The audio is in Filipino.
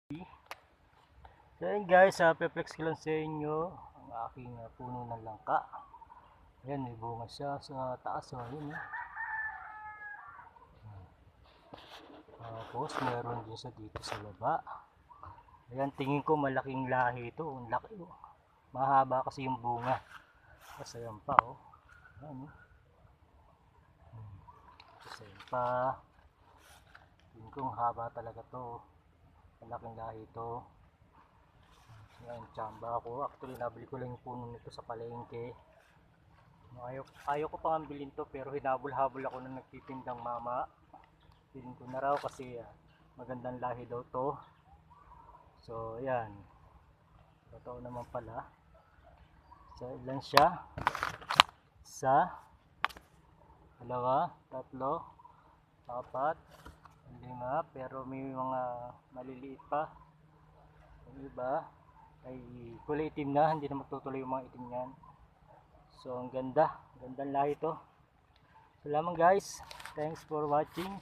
So yun guys, pe-flex ko lang sa inyo ang aking puno ng langka. Ayan, may bunga siya sa taas. Ayun, tapos meron din siya dito sa baba. Ayan, tingin ko malaking lahi ito. Ang laki, oh. Mahaba kasi yung bunga. Tapos ayan pa, oh. Ayan, oh. Tapos ayan pa. Tingin ko haba talaga to. Malaking lahi ito. Ayan, tsamba ako. Actually, nabili ko lang yung puno nito sa palengke. Ayaw ko pang bilhin to, pero hinabol-habol ako na nagtitindang mama. Bilhin ko na raw kasi magandang lahi daw to. So, ayan. Totoo naman pala. So, ilan siya? Isa, dalawa, tatlo, apat, lima, pero may mga maliliit pa. Yung iba ay kulay itim na, hindi na magtutuloy yung mga itim yan. So ang gandang lahi ito. Salamat guys, thanks for watching.